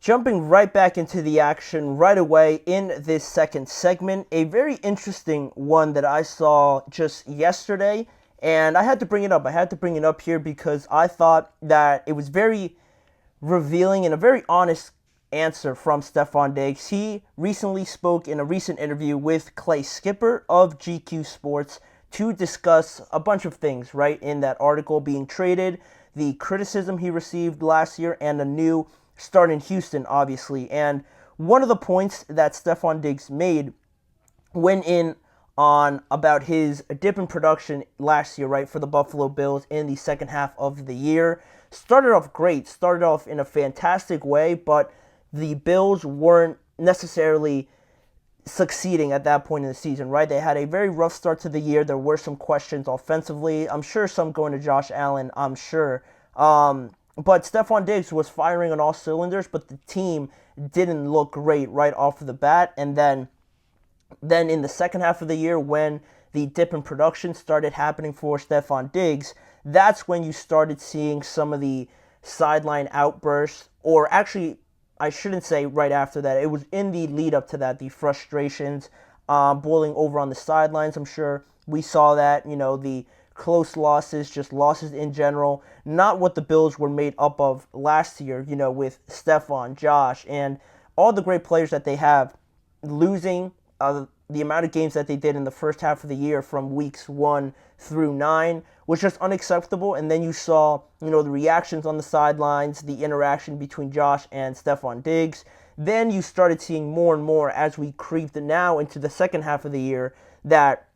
Jumping right back into the action right away in this second segment, a very interesting one that I saw just yesterday, and I had to bring it up. I had to bring it up here because I thought that it was very revealing and a very honest answer from Stefon Diggs. He recently spoke in a recent interview with Clay Skipper of GQ Sports to discuss a bunch of things, right, in that article: being traded, the criticism he received last year, and a new start in Houston, obviously. And one of the points that Stefon Diggs made went in on about his dip in production last year, right, for the Buffalo Bills in the second half of the year. Started off great, started off in a fantastic way, but the Bills weren't necessarily succeeding at that point in the season, right? They had a very rough start to the year. There were some questions offensively. I'm sure some going to Josh Allen, I'm sure. But Stefon Diggs was firing on all cylinders, but the team didn't look great right off of the bat. And then in the second half of the year, when the dip in production started happening for Stefon Diggs, that's when you started seeing some of the sideline outbursts, or actually, I shouldn't say right after that. It was in the lead up to that, the frustrations boiling over on the sidelines. I'm sure we saw that, the close losses, just losses in general. Not what the Bills were made up of last year, with Stefon, Josh, and all the great players that they have. Losing the amount of games that they did in the first half of the year from weeks 1 through 9 was just unacceptable. And then you saw, the reactions on the sidelines, the interaction between Josh and Stefon Diggs. Then you started seeing more and more as we creeped now into the second half of the year that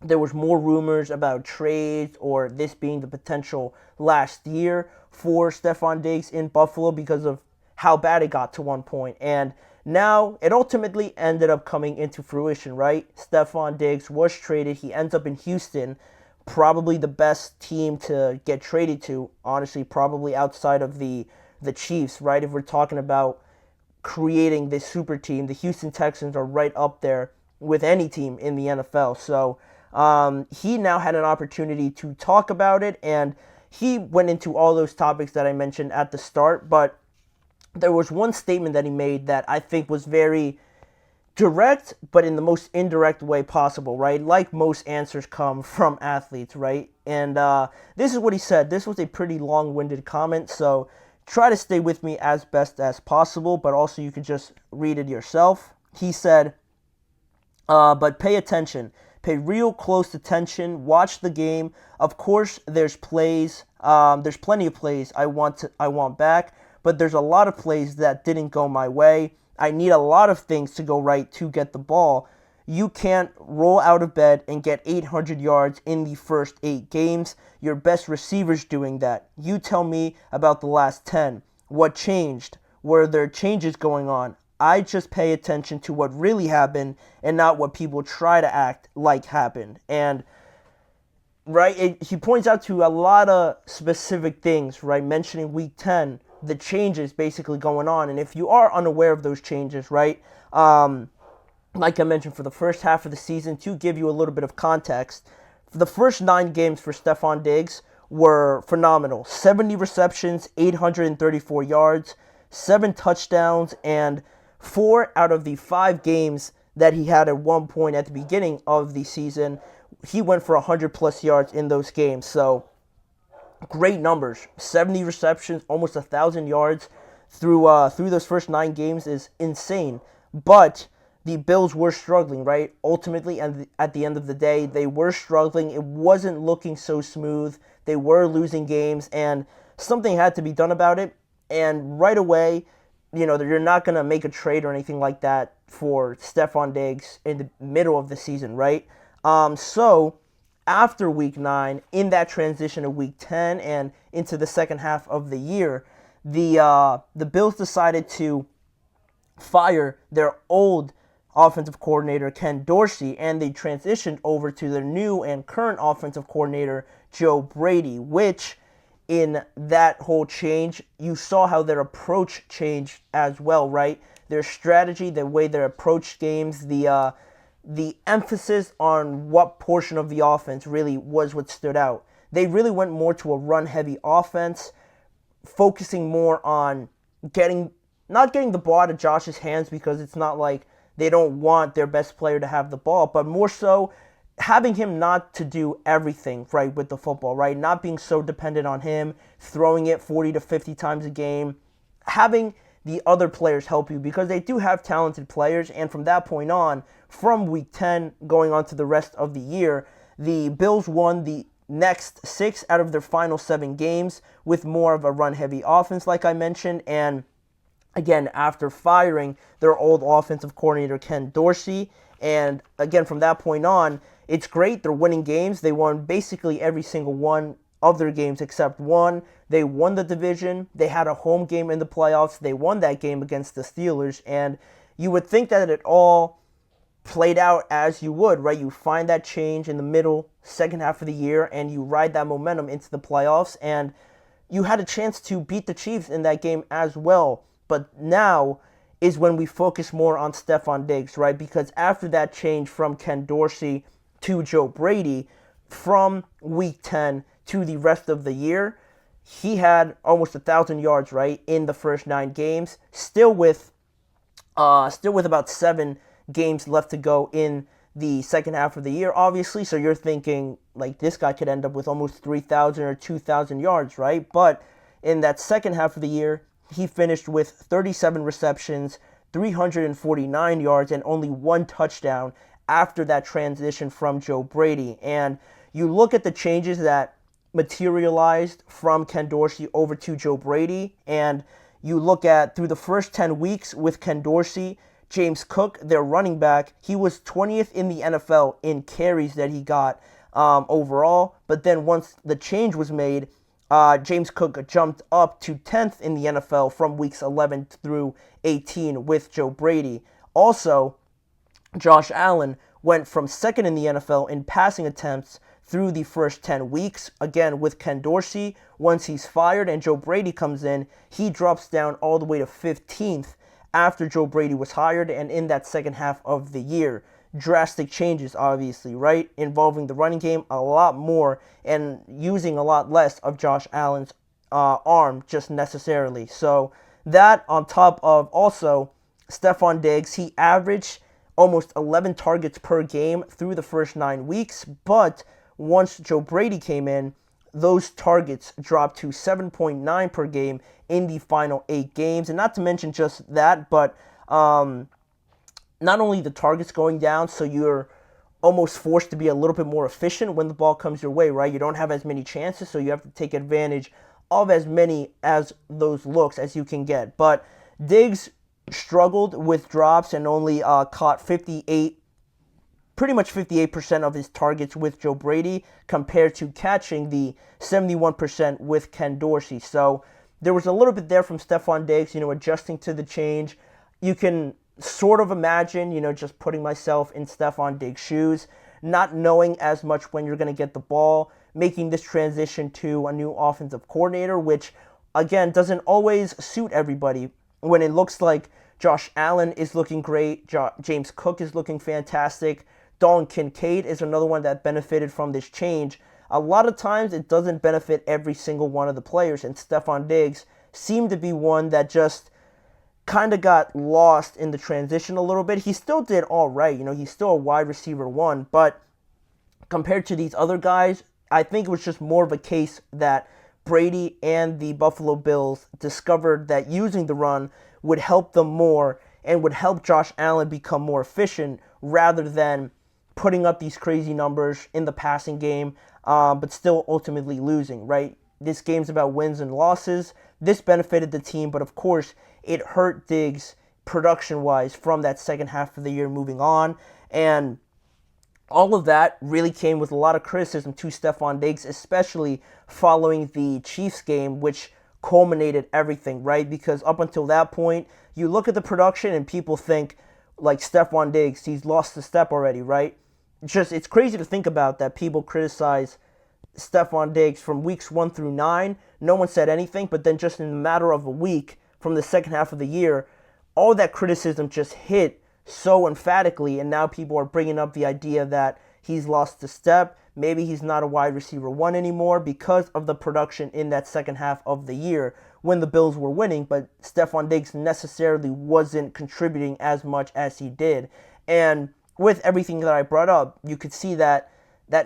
there was more rumors about trades or this being the potential last year for Stefon Diggs in Buffalo because of how bad it got to one point. And now it ultimately ended up coming into fruition, right? Stefon Diggs was traded. He ends up in Houston, probably the best team to get traded to, honestly, probably outside of the Chiefs, right? If we're talking about creating this super team, the Houston Texans are right up there with any team in the NFL. So he now had an opportunity to talk about it, and he went into all those topics that I mentioned at the start, but there was one statement that he made that I think was very direct, but in the most indirect way possible, right? Like most answers come from athletes, right? And this is what he said. This was a pretty long-winded comment, so try to stay with me as best as possible, but also you could just read it yourself. He said, but pay attention. Pay real close attention. Watch the game. Of course, there's plays. There's plenty of plays I want back, but there's a lot of plays that didn't go my way. I need a lot of things to go right to get the ball. You can't roll out of bed and get 800 yards in the first 8 games. Your best receiver's doing that. You tell me about the last 10. What changed? Were there changes going on? I just pay attention to what really happened and not what people try to act like happened. And right, he points out to a lot of specific things, right, mentioning week 10, the changes basically going on. And if you are unaware of those changes, right, like I mentioned, for the first half of the season, to give you a little bit of context, for the first 9 games for Stefon Diggs were phenomenal. 70 receptions, 834 yards, 7 touchdowns, and 4 out of the 5 games that he had at one point at the beginning of the season, he went for 100-plus yards in those games. So great numbers. 70 receptions, almost 1,000 yards through those first 9 games is insane. But the Bills were struggling, right? Ultimately, and at the end of the day, they were struggling. It wasn't looking so smooth. They were losing games, and something had to be done about it. And right away, you're not going to make a trade or anything like that for Stefon Diggs in the middle of the season, right? So after week 9, in that transition of week 10 and into the second half of the year, the Bills decided to fire their old offensive coordinator, Ken Dorsey, and they transitioned over to their new and current offensive coordinator, Joe Brady, which in that whole change, you saw how their approach changed as well, right? Their strategy, the way they approached games, the emphasis on what portion of the offense really was what stood out. They really went more to a run-heavy offense, focusing more on getting not getting the ball out of Josh's hands because it's not like they don't want their best player to have the ball, but more so having him not to do everything right with the football, right? Not being so dependent on him, throwing it 40 to 50 times a game, having the other players help you because they do have talented players. And from that point on, from week 10 going on to the rest of the year, the Bills won the next 6 out of their final 7 games with more of a run-heavy offense, like I mentioned. And again, after firing their old offensive coordinator, Ken Dorsey. And again, from that point on, it's great. They're winning games. They won basically every single one of their games except one. They won the division. They had a home game in the playoffs. They won that game against the Steelers. And you would think that it all played out as you would, right? You find that change in the middle, second half of the year, and you ride that momentum into the playoffs. And you had a chance to beat the Chiefs in that game as well. But now is when we focus more on Stefon Diggs, right? Because after that change from Ken Dorsey to Joe Brady, from week 10 to the rest of the year, he had almost 1,000 yards, right, in the first 9 games, still with about 7 games left to go in the second half of the year, obviously. So you're thinking, like, this guy could end up with almost 3,000 or 2,000 yards, right? But in that second half of the year, he finished with 37 receptions, 349 yards, and only 1 touchdown after that transition from Joe Brady. And you look at the changes that materialized from Ken Dorsey over to Joe Brady, and you look at through the first 10 weeks with Ken Dorsey, James Cook, their running back, he was 20th in the NFL in carries that he got overall. But then once the change was made, James Cook jumped up to 10th in the NFL from weeks 11 through 18 with Joe Brady. Also, Josh Allen went from second in the NFL in passing attempts through the first 10 weeks. Again, with Ken Dorsey, once he's fired and Joe Brady comes in, he drops down all the way to 15th after Joe Brady was hired and in that second half of the year. Drastic changes, obviously, right? Involving the running game a lot more and using a lot less of Josh Allen's arm just necessarily. So that on top of also Stefon Diggs, he averaged almost 11 targets per game through the first 9 weeks, but once Joe Brady came in, those targets dropped to 7.9 per game in the final 8 games. And not to mention just that, but not only the targets going down, so you're almost forced to be a little bit more efficient when the ball comes your way, right? You don't have as many chances, so you have to take advantage of as many as those looks as you can get. But Diggs struggled with drops and only caught pretty much 58% of his targets with Joe Brady compared to catching the 71% with Ken Dorsey. So there was a little bit there from Stefon Diggs, adjusting to the change. You can sort of imagine, just putting myself in Stefon Diggs' shoes, not knowing as much when you're going to get the ball, making this transition to a new offensive coordinator, which, again, doesn't always suit everybody. When it looks like Josh Allen is looking great, James Cook is looking fantastic, Dalton Kincaid is another one that benefited from this change. A lot of times it doesn't benefit every single one of the players, and Stefon Diggs seemed to be one that just kind of got lost in the transition a little bit. He still did all right. He's still a wide receiver 1, but compared to these other guys, I think it was just more of a case that Brady and the Buffalo Bills discovered that using the run would help them more and would help Josh Allen become more efficient rather than putting up these crazy numbers in the passing game, but still ultimately losing, right? This game's about wins and losses. This benefited the team, but of course, it hurt Diggs production-wise from that second half of the year moving on. And all of that really came with a lot of criticism to Stefon Diggs, especially following the Chiefs game, which culminated everything, right? Because up until that point, you look at the production and people think, like, Stefon Diggs, he's lost the step already, right? It's crazy to think about that people criticize Stefon Diggs from weeks 1 through 9. No one said anything, but then just in a matter of a week from the second half of the year, all that criticism just hit so emphatically, and now people are bringing up the idea that he's lost the step. Maybe he's not a wide receiver 1 anymore because of the production in that second half of the year, when the Bills were winning, but Stefon Diggs necessarily wasn't contributing as much as he did. And with everything that I brought up, you could see that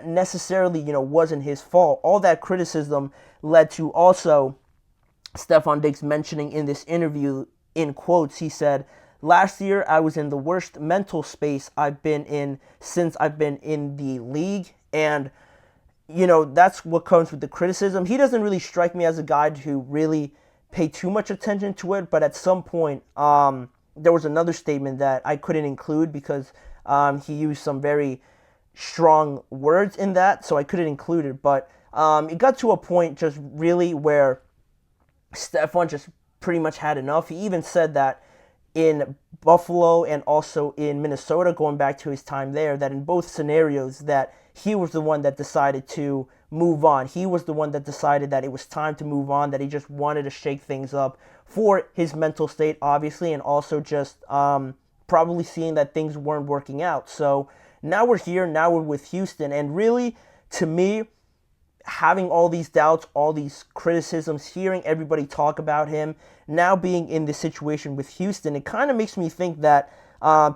necessarily, wasn't his fault. All that criticism led to also Stefon Diggs mentioning in this interview, in quotes, he said, "Last year, I was in the worst mental space I've been in since I've been in the league." And, that's what comes with the criticism. He doesn't really strike me as a guy who really pay too much attention to it. But at some point, there was another statement that I couldn't include because he used some very strong words in that, so I couldn't include it. But it got to a point just really where Stefon just pretty much had enough. He even said that in Buffalo and also in Minnesota, going back to his time there, that in both scenarios that he was the one that decided to move on. He was the one that decided that it was time to move on, that he just wanted to shake things up for his mental state, obviously, and also just probably seeing that things weren't working out. So now we're here, now we're with Houston, and really, to me, having all these doubts, all these criticisms, hearing everybody talk about him, now being in this situation with Houston, it kind of makes me think that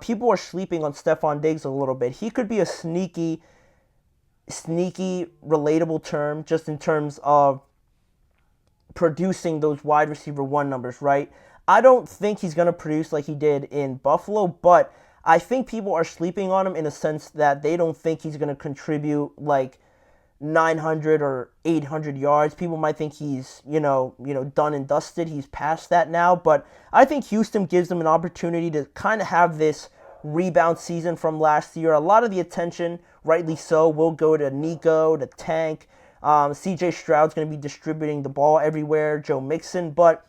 people are sleeping on Stefon Diggs a little bit. He could be a sneaky, relatable term just in terms of producing those wide receiver one numbers, right? I don't think he's going to produce like he did in Buffalo, but I think people are sleeping on him in a sense that they don't think he's going to contribute like 900 or 800 yards. People might think he's, done and dusted. He's past that now. But I think Houston gives them an opportunity to kind of have this rebound season from last year. A lot of the attention, rightly so, will go to Nico, to Tank. CJ Stroud's going to be distributing the ball everywhere, Joe Mixon. But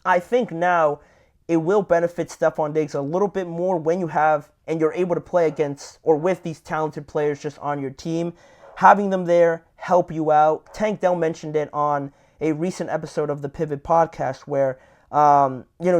I think now it will benefit Stefon Diggs a little bit more when you have and you're able to play against or with these talented players just on your team. Having them there help you out. Tank Dell mentioned it on a recent episode of the Pivot podcast where,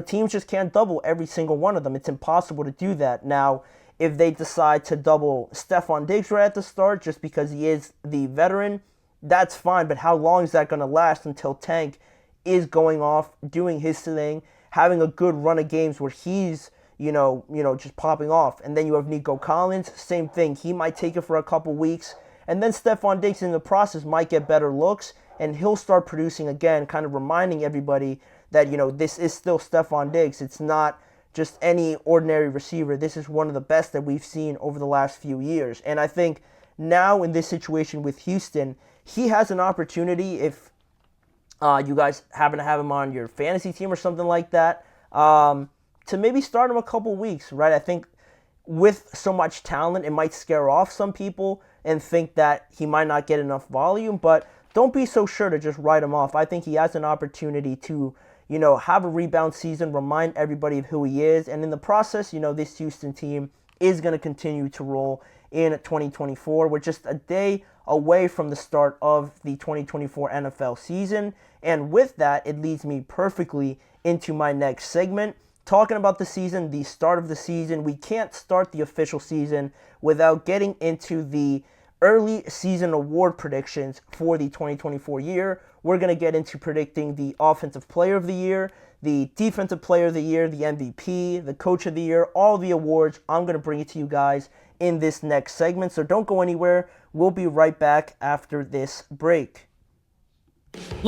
teams just can't double every single one of them. It's impossible to do that. Now, if they decide to double Stefon Diggs right at the start just because he is the veteran, that's fine. But how long is that going to last until Tank is going off, doing his thing, having a good run of games where he's, just popping off? And then you have Nico Collins, same thing. He might take it for a couple weeks. And then Stefon Diggs in the process might get better looks, and he'll start producing again, kind of reminding everybody that, this is still Stefon Diggs. It's not just any ordinary receiver. This is one of the best that we've seen over the last few years. And I think now in this situation with Houston, he has an opportunity, if you guys happen to have him on your fantasy team or something like that, to maybe start him a couple weeks, right? I think with so much talent, it might scare off some people and think that he might not get enough volume, but don't be so sure to just write him off. I think he has an opportunity to, have a rebound season, remind everybody of who he is, and in the process, this Houston team is going to continue to roll in 2024. We're just a day away from the start of the 2024 NFL season, and with that, it leads me perfectly into my next segment. Talking about the season, the start of the season, we can't start the official season without getting into the early season award predictions for the 2024 year. We're going to get into predicting the Offensive Player of the Year, the Defensive Player of the Year, the MVP, the Coach of the Year, all the awards. I'm going to bring it to you guys in this next segment, so don't go anywhere. We'll be right back after this break.